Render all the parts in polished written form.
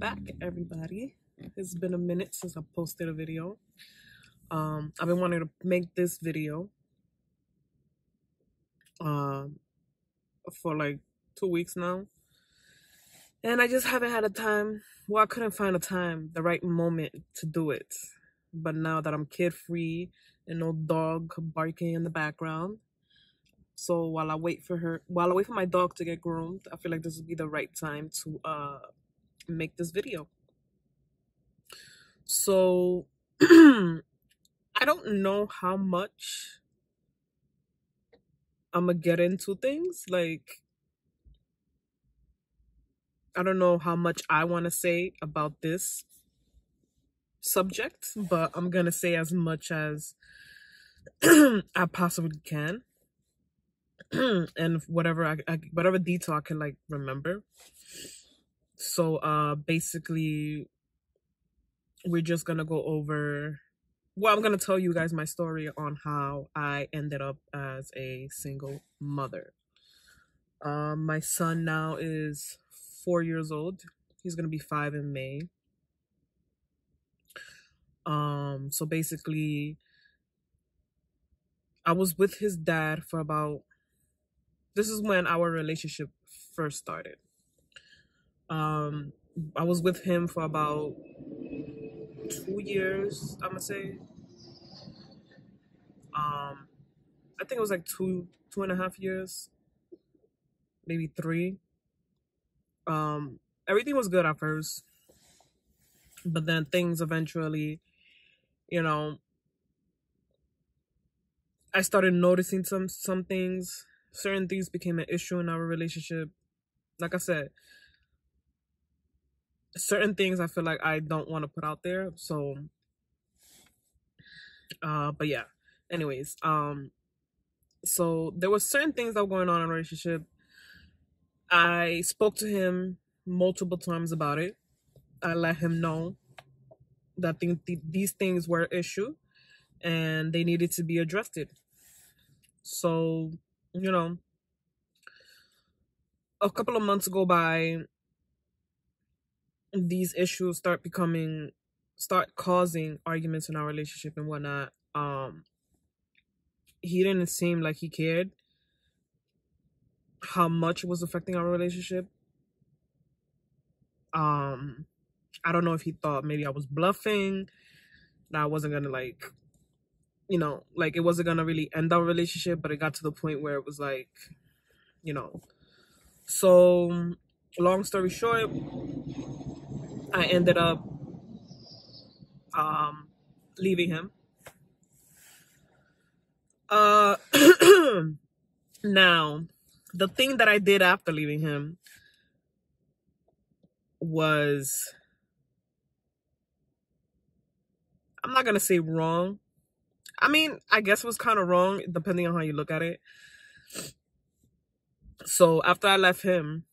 back, everybody. It's been a minute since I posted a video. I've been wanting to make this video for like 2 weeks now, and I just haven't had a time. Well, I couldn't find the right moment to do it. But now that I'm kid free and no dog barking in the background, so while I wait for my dog to get groomed, I feel like this would be the right time to make this video. So I don't know how much I'm gonna get into things. Like, I don't know how much I want to say about this subject, but I'm gonna say as much as I possibly can, and whatever whatever detail I can like remember. So basically, we're just gonna go over. Well, I'm gonna tell you guys my story on how I ended up as a single mother. My son now is 4 years old. He's gonna be 5 in May. So basically, I was with his dad for about. This is when our relationship first started. I was with him for about 2 years, I'm gonna say. I think it was like 2.5 years, maybe 3. Everything was good at first, but then things eventually, I started noticing some things. Certain things became an issue in our relationship. Like I said, certain things I feel like I don't want to put out there. So, but yeah. Anyways, so there were certain things that were going on in our relationship. I spoke to him multiple times about it. I let him know that these things were an issue and they needed to be addressed. So, a couple of months go by, these issues start causing arguments in our relationship and whatnot. He didn't seem like he cared how much it was affecting our relationship. I don't know if he thought maybe I was bluffing, that I wasn't gonna it wasn't gonna really end our relationship, but it got to the point where it was like, so long story short, I ended up leaving him. Now, the thing that I did after leaving him was, I'm not gonna say wrong. I mean, I guess it was kind of wrong depending on how you look at it. So after I left him,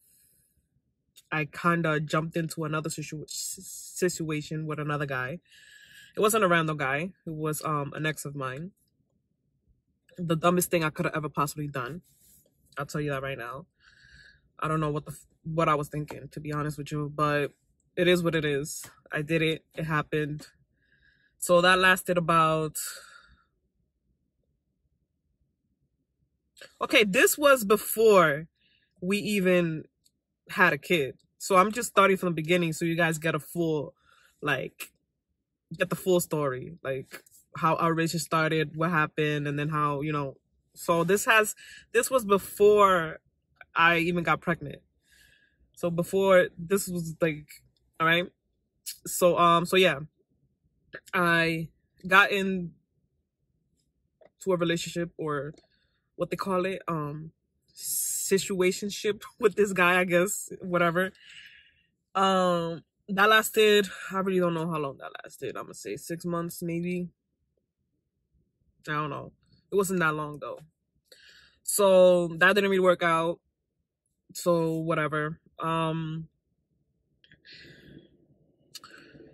I kind of jumped into another situation with another guy. It wasn't a random guy. It was an ex of mine. The dumbest thing I could have ever possibly done. I'll tell you that right now. I don't know what I was thinking, to be honest with you, but it is what it is. I did it. It happened. So that lasted about... Okay, this was before we even had a kid. So I'm just starting from the beginning so you guys get the full story. Like, how our relationship started, what happened, and then how, So this was before I even got pregnant. So before, this was like, all right. So yeah, I got into a relationship, or what they call it, situationship with this guy, I guess, whatever. That lasted, I really don't know how long that lasted. I'm gonna say 6 months, maybe. I don't know. It wasn't that long though. So that didn't really work out. So whatever.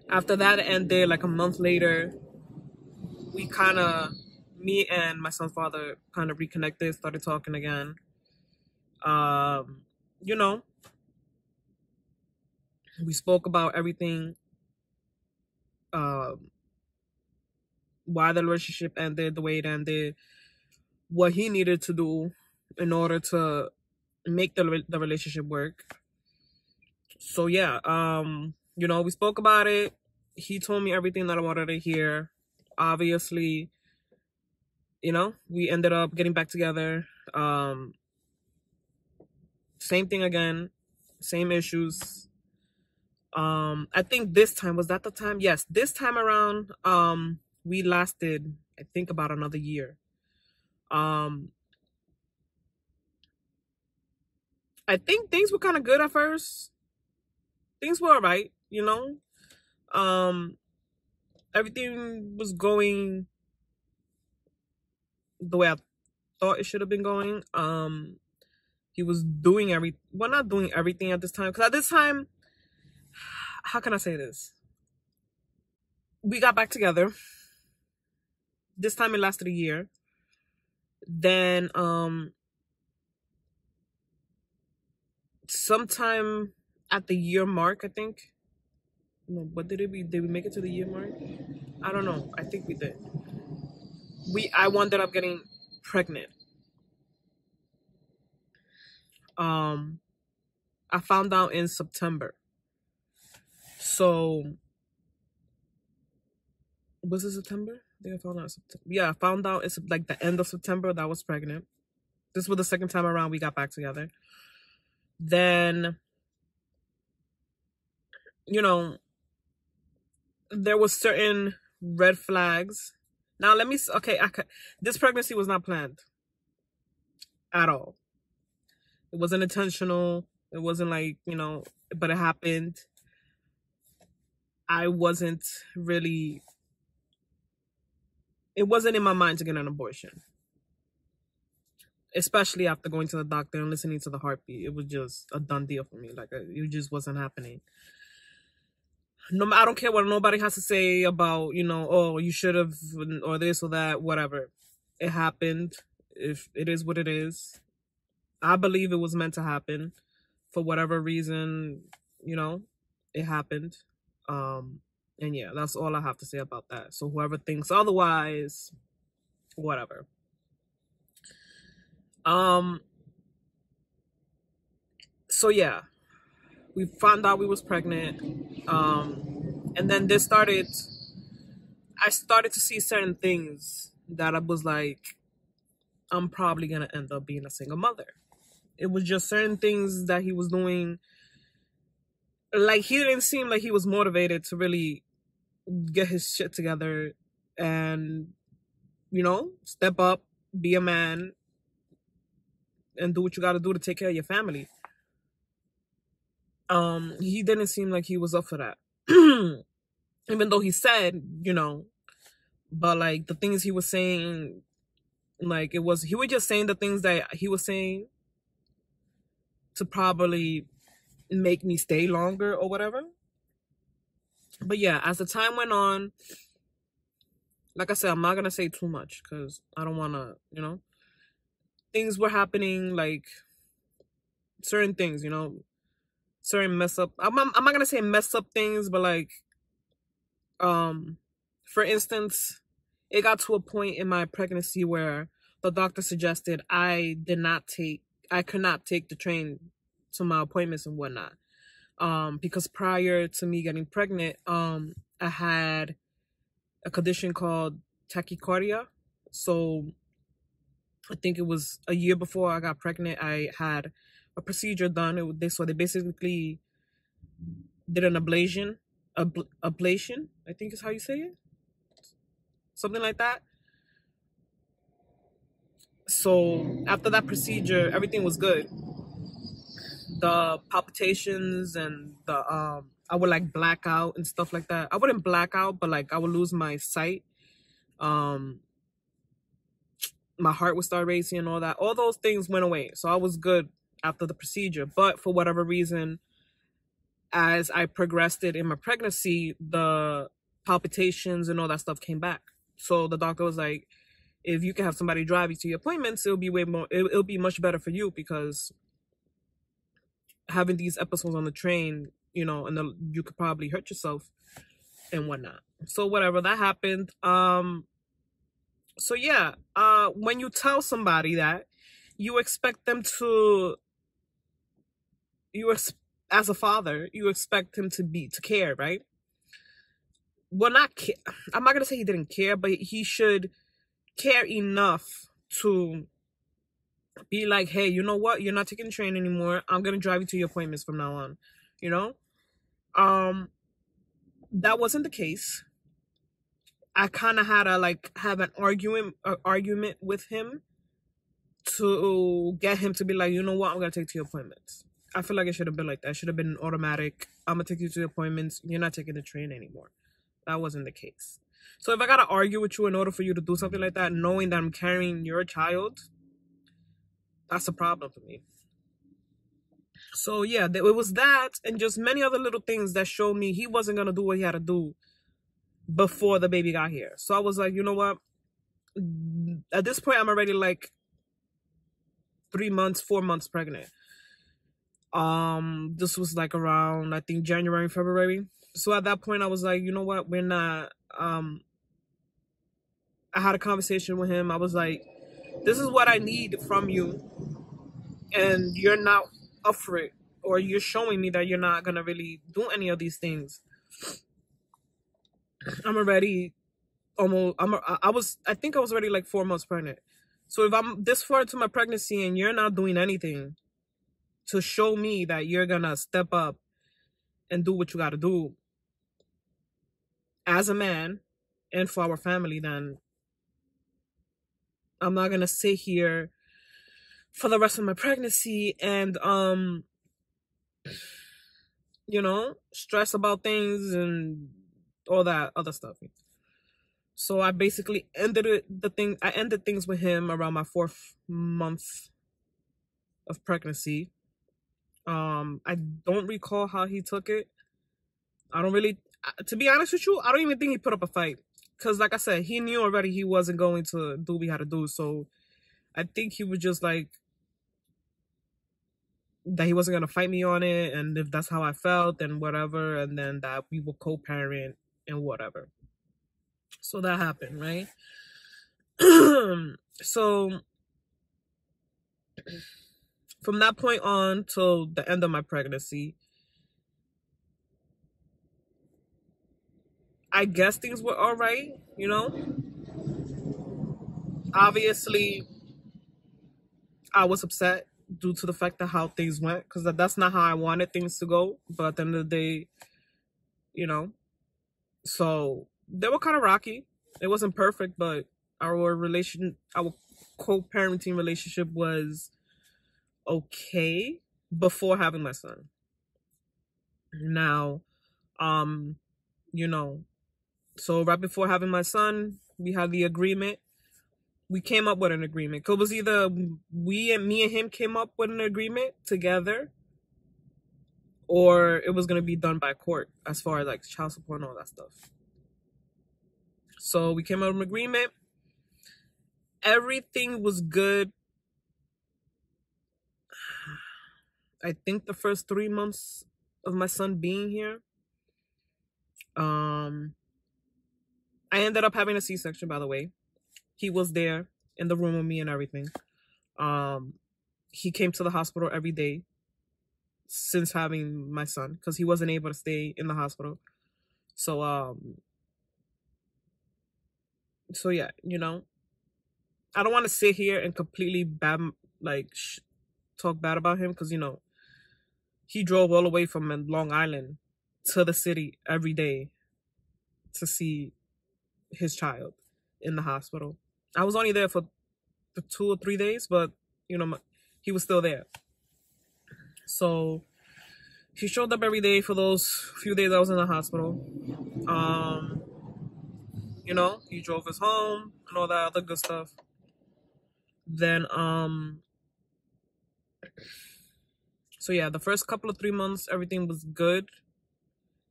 After that ended, like a month later, me and my son's father kind of reconnected, started talking again. We spoke about everything, why the relationship ended the way it ended, what he needed to do in order to make the relationship work. So yeah, we spoke about it. He told me everything that I wanted to hear. Obviously, we ended up getting back together. Same thing again, same issues. I think this time, was that the time? Yes, this time around, we lasted, I think, about another year. I think things were kind of good at first. Things were all right, everything was going the way I thought it should have been going. He was doing not doing everything at this time, because at this time, how can I say this? We got back together. This time it lasted a year. Then, sometime at the year mark, I think. No, what did we make it to the year mark? I don't know. I think we did. I wound up getting pregnant. I found out in September. So, was it September? I think I found out in September. Yeah, I found out it's like the end of September that I was pregnant. This was the second time around we got back together. Then, there was certain red flags. Now this pregnancy was not planned at all. It wasn't intentional. It wasn't like, but it happened. It wasn't in my mind to get an abortion. Especially after going to the doctor and listening to the heartbeat. It was just a done deal for me. Like, it just wasn't happening. No, I don't care what nobody has to say about, oh, you should have, or this or that, whatever. It happened. If it is what it is. I believe it was meant to happen. For whatever reason, it happened. And yeah, that's all I have to say about that. So whoever thinks otherwise, whatever. So yeah, we found out we was pregnant. And then I started to see certain things that I was like, I'm probably going to end up being a single mother. It was just certain things that he was doing. Like, he didn't seem like he was motivated to really get his shit together and, step up, be a man, and do what you got to do to take care of your family. He didn't seem like he was up for that. Even though he said, but like the things he was saying, like he was just saying the things that he was saying to probably make me stay longer or whatever. But yeah, as the time went on, like I said, I'm not going to say too much because I don't want to, things were happening, like certain things, certain mess up. I'm not going to say mess up things, but like, for instance, it got to a point in my pregnancy where the doctor suggested I could not take the train to my appointments and whatnot. Because prior to me getting pregnant, I had a condition called tachycardia. So I think it was a year before I got pregnant, I had a procedure done. So they basically did an ablation, I think is how you say it. Something like that. So after that procedure, everything was good. The palpitations and the I would like black out and stuff like that. I wouldn't black out, but like I would lose my sight. My heart would start racing and all that. All those things went away. So I was good after the procedure. But for whatever reason, as I progressed it in my pregnancy, the palpitations and all that stuff came back. So the doctor was like, if you can have somebody drive you to your appointments, it'll be much better for you, because having these episodes on the train, you know, and you could probably hurt yourself and whatnot. So whatever, that happened. So yeah, when you tell somebody that, you expect them to, as a father, you expect him to care, right? Well, I'm not gonna say he didn't care, but he should care enough to be like, hey, you know what? You're not taking the train anymore. I'm gonna drive you to your appointments from now on. You know, that wasn't the case. I kind of had to like have an argument with him to get him to be like, you know what? I'm gonna take you to your appointments. I feel like it should have been like that. It should have been automatic. I'm gonna take you to your appointments. You're not taking the train anymore. That wasn't the case. So if I gotta argue with you in order for you to do something like that, knowing that I'm carrying your child, that's a problem for me. So yeah, it was that and just many other little things that showed me he wasn't gonna do what he had to do before the baby got here. So I was like, you know what? At this point, I'm already like 4 months pregnant. This was like around, I think, January, February. So at that point, I was like, you know what? We're not, I had a conversation with him. I was like, this is what I need from you. And you're not up for it. Or you're showing me that you're not going to really do any of these things. I'm already I think I was already like 4 months pregnant. So if I'm this far into my pregnancy and you're not doing anything to show me that you're going to step up and do what you got to do as a man and for our family, then I'm not going to sit here for the rest of my pregnancy and, you know, stress about things and all that other stuff. So I basically ended things with him around my 4th month of pregnancy. I don't recall how he took it. I don't really, to be honest with you, I don't even think he put up a fight. Because like I said, he knew already he wasn't going to do what he had to do. So I think he was just like, that he wasn't going to fight me on it. And if that's how I felt, then whatever. And then that we will co-parent and whatever. So that happened, right? So from that point on till the end of my pregnancy, I guess things were all right, you know? Obviously, I was upset due to the fact that how things went, because that's not how I wanted things to go. But at the end of the day, you know, so they were kind of rocky. It wasn't perfect, but our co-parenting relationship was okay before having my son. Now, you know, so right before having my son, we had the agreement. We came up with an agreement. It was either me and him came up with an agreement together, or it was going to be done by court as far as like child support and all that stuff. So we came up with an agreement. Everything was good. I think the first 3 months of my son being here. I ended up having a C-section, by the way. He was there in the room with me and everything. He came to the hospital every day since having my son, because he wasn't able to stay in the hospital. So, so yeah, you know, I don't want to sit here and completely talk bad about him, because, you know, he drove all the way from Long Island to the city every day to see his child in the hospital. I was only there for 2 or 3 days, but, you know, he was still there. So he showed up every day for those few days I was in the hospital. You know, he drove us home and all that other good stuff. Then, so yeah, the first couple of 3 months, everything was good.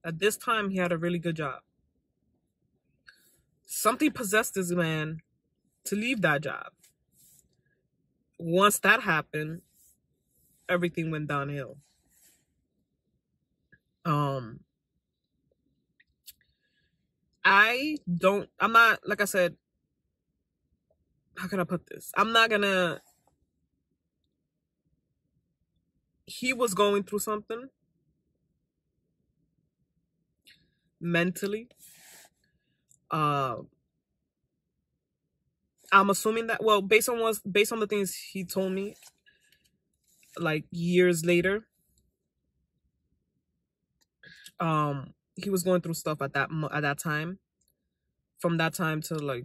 At this time, he had a really good job. Something possessed this man to leave that job. Once that happened, everything went downhill. Um, I'm not, like I said, how can I put this? He was going through something mentally. Uh, I'm assuming that, well, based on the things he told me, like years later, he was going through stuff at that time. From that time to, like,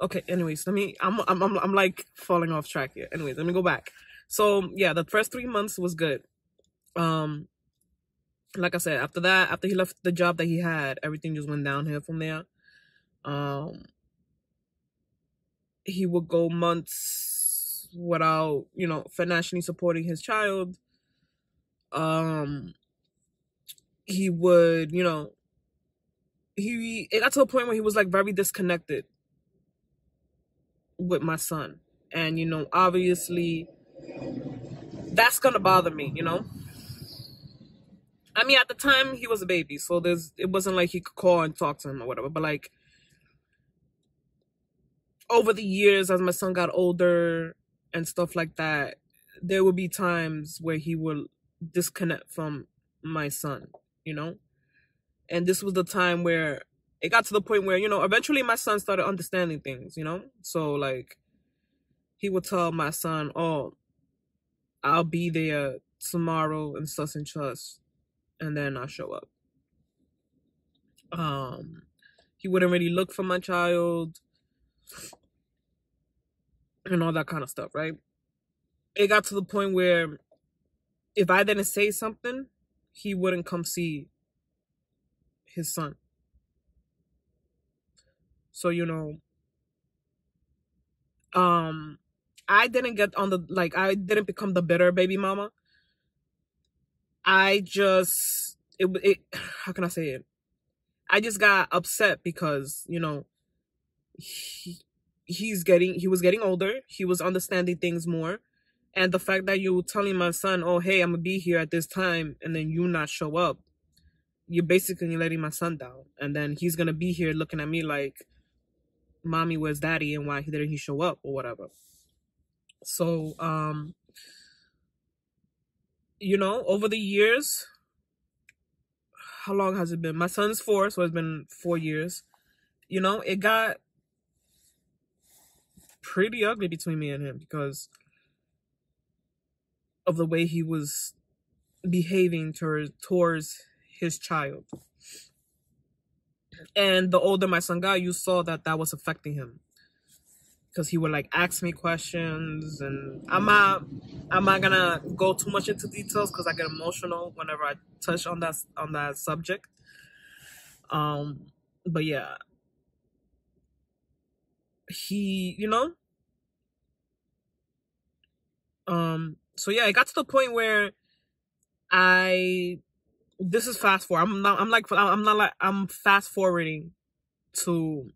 okay, anyways, I'm like falling off track here. Anyways, let me go back. So yeah, the first 3 months was good. Like I said, after that, after he left the job that he had, everything just went downhill from there. He would go months without, financially supporting his child. He would, it got to a point where he was like very disconnected with my son. And, obviously that's gonna bother me, I mean, at the time he was a baby, so it wasn't like he could call and talk to him or whatever. But like over the years, as my son got older and stuff like that, there would be times where he would disconnect from my son, And this was the time where it got to the point where, eventually my son started understanding things, So like he would tell my son, "Oh, I'll be there tomorrow and such and such," and then I'll show up. He wouldn't really look for my child and all that kind of stuff, right? It got to the point where if I didn't say something, he wouldn't come see his son. So, I didn't get on I didn't become the bitter baby mama. I just, how can I say it? I just got upset because, he was getting older. He was understanding things more. And the fact that you telling my son, "Oh, hey, I'm going to be here at this time," and then you not show up, you're basically letting my son down. And then he's going to be here looking at me like, "Mommy, where's daddy? And why didn't he show up?" or whatever. So, over the years, how long has it been? My son's 4, so it's been 4 years. It got pretty ugly between me and him because of the way he was behaving towards his child. And the older my son got, you saw that was affecting him. Because he would like ask me questions, and I'm not gonna go too much into details because I get emotional whenever I touch on that subject. But yeah, he, so yeah, it got to the point where this is fast forward. I'm fast forwarding to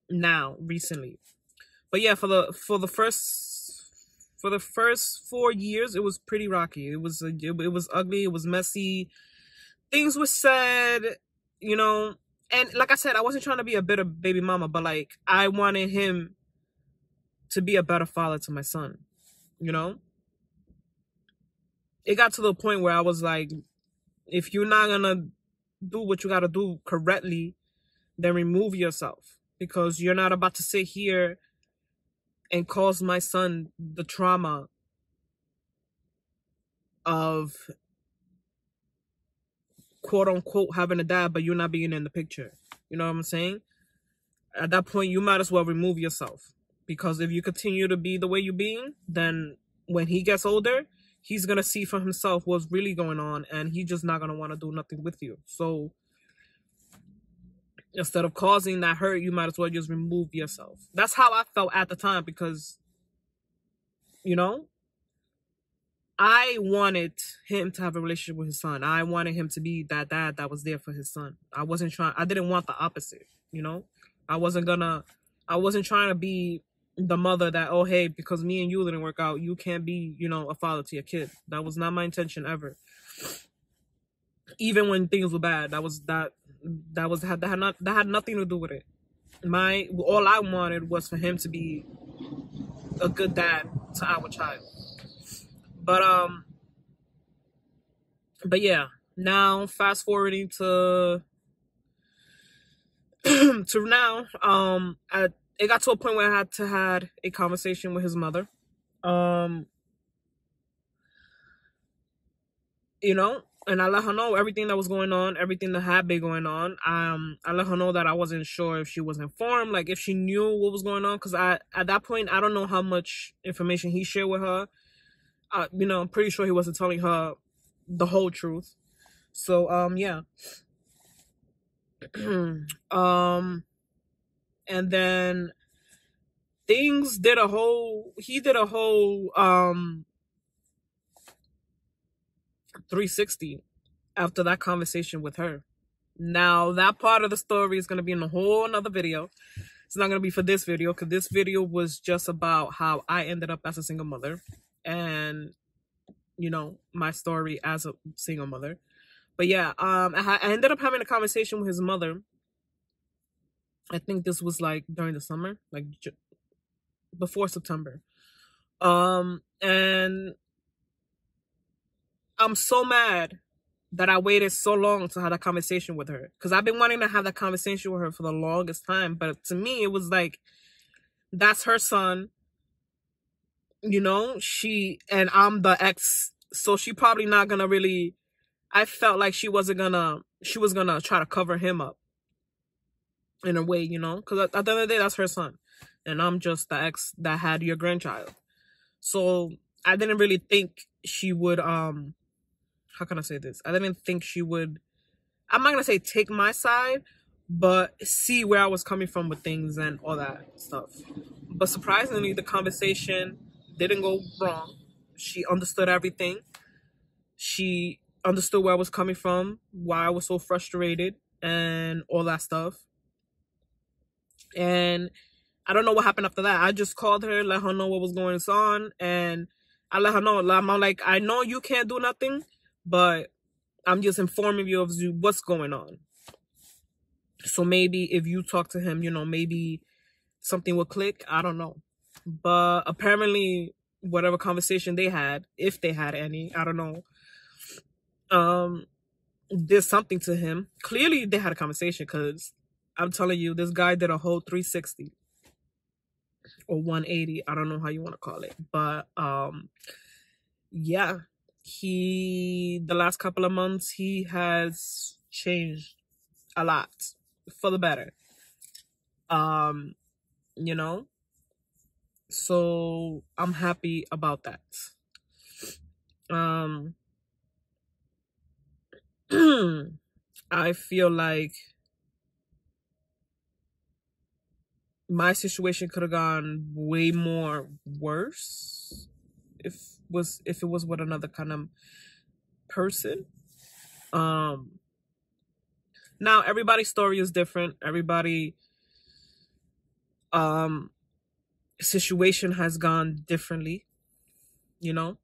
now recently. But yeah, for the first 4 years, it was pretty rocky. It was ugly. It was messy. Things were said, and like I said, I wasn't trying to be a bitter baby mama, but like I wanted him to be a better father to my son. It got to the point where I was like, if you're not gonna do what you gotta do correctly, then remove yourself, because you're not about to sit here and cause my son the trauma of quote unquote having a dad, but you're not being in the picture. You know what I'm saying? At that point, you might as well remove yourself, because if you continue to be the way you're being, then when he gets older, he's gonna see for himself what's really going on, and he's just not gonna want to do nothing with you. So instead of causing that hurt, you might as well just remove yourself. That's how I felt at the time, because I wanted him to have a relationship with his son. I wanted him to be that dad that was there for his son. I didn't want the opposite, I wasn't trying to be the mother that, "Oh, hey, because me and you didn't work out, you can't be, a father to your kid." That was not my intention ever. even when things were bad. That had nothing to do with it. All I wanted was for him to be a good dad to our child. But yeah, now fast forwarding to to now, it got to a point where I had to had a conversation with his mother. You know, and I let her know everything that was going on, everything that had been going on. I let her know that I wasn't sure if she was informed, like if she knew what was going on, because at that point I don't know how much information he shared with her. You know, I'm pretty sure he wasn't telling her the whole truth. So yeah. And then he did a whole 360 after that conversation with her. Now that part of the story is going to be in a whole another video. It's not going to be for this video, because this video was just about how I ended up as a single mother and, you know, my story as a single mother. But yeah, I ended up having a conversation with his mother. I think this was like during the summer, like before September. And I'm so mad that I waited so long to have that conversation with her, because I've been wanting to have that conversation with her for the longest time. But to me, it was like, that's her son, you know, and I'm the ex, so she probably not gonna really, I felt like she was gonna try to cover him up in a way, you know, because at the end of the day, that's her son, and I'm just the ex that had your grandchild. So I didn't really think she would, how can I say this? I didn't think she would, I'm not gonna say take my side, but see where I was coming from with things and all that stuff. But surprisingly, the conversation didn't go wrong. She understood everything. She understood where I was coming from, why I was so frustrated, and all that stuff. And I don't know what happened after that. I just called her, let her know what was going on, and I let her know. I'm like, I know you can't do nothing, but I'm just informing you of what's going on. So maybe if you talk to him, you know, maybe something will click. I don't know. But apparently, whatever conversation they had, if they had any, I don't know, did something to him. Clearly, they had a conversation, because I'm telling you, this guy did a whole 360 or 180. I don't know how you want to call it. But yeah, the last couple of months, he has changed a lot for the better. You know, so I'm happy about that. I feel like my situation could have gone way more worse if it was with another kind of person. Now everybody's story is different. Everybody situation has gone differently, you know.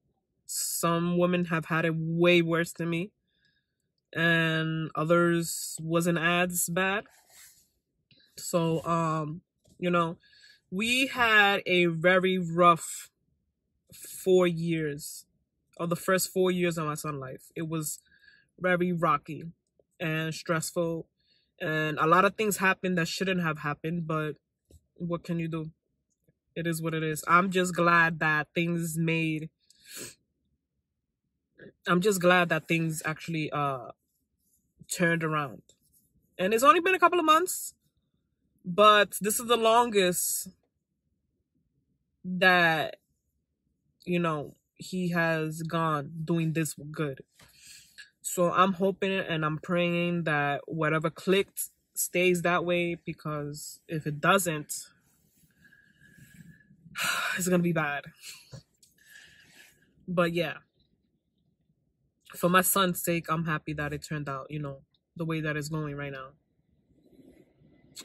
Some women have had it way worse than me, and others wasn't as bad. So you know, we had a very rough 4 years, or the first 4 years of my son's life. It was very rocky and stressful, and a lot of things happened that shouldn't have happened, but what can you do? It is what it is. I'm just glad that things actually turned around. And it's only been a couple of months, but this is the longest that, you know, he has gone doing this good. So I'm hoping and I'm praying that whatever clicked stays that way, because if it doesn't, it's gonna be bad. But yeah, for my son's sake, I'm happy that it turned out, you know, the way that it's going right now.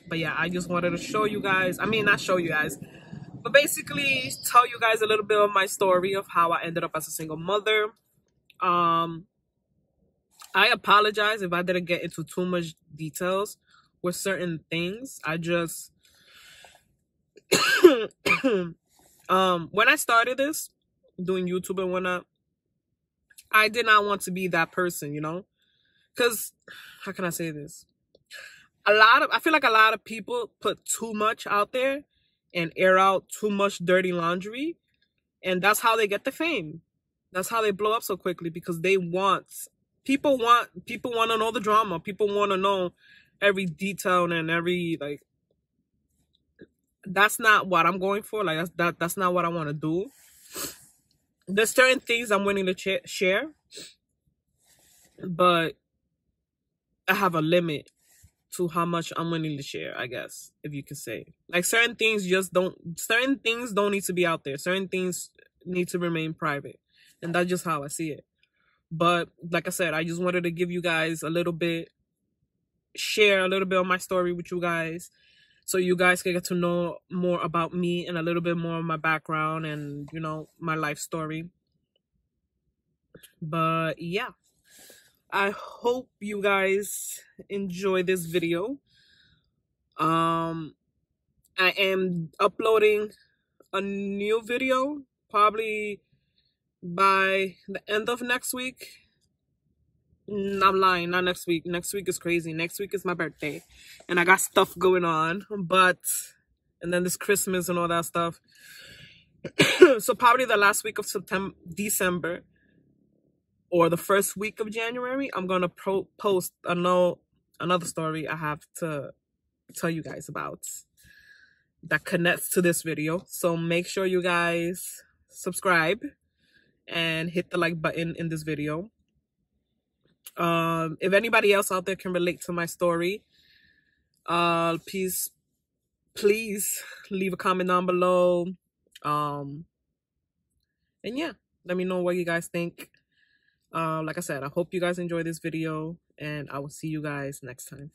But yeah, I just wanted to show you guys, I mean, not show you guys, but basically tell you guys a little bit of my story of how I ended up as a single mother. I apologize if I didn't get into too much details with certain things. I just when I started this, doing YouTube and whatnot, I did not want to be that person, you know? Because, how can I say this? I feel like a lot of people put too much out there and air out too much dirty laundry, and that's how they get the fame. That's how they blow up so quickly, because people want to know the drama. People want to know every detail and every, like, that's not what I'm going for. Like, that's not what I want to do. There's certain things I'm willing to share, but I have a limit to how much I'm willing to share, I guess, if you could say. Like, certain things don't need to be out there. Certain things need to remain private. And that's just how I see it. But like I said, I just wanted to give you guys share a little bit of my story with you guys, so you guys can get to know more about me and a little bit more of my background and, you know, my life story. But yeah, I hope you guys enjoy this video. I am uploading a new video probably by the end of next week. I'm lying, not next week. Next week is crazy. Next week is my birthday and I got stuff going on, and then this Christmas and all that stuff. So probably the last week of December or the first week of January, I'm gonna post another story I have to tell you guys about that connects to this video. So make sure you guys subscribe and hit the like button in this video. If anybody else out there can relate to my story, please leave a comment down below. And yeah, let me know what you guys think. Like I said, I hope you guys enjoy this video, and I will see you guys next time.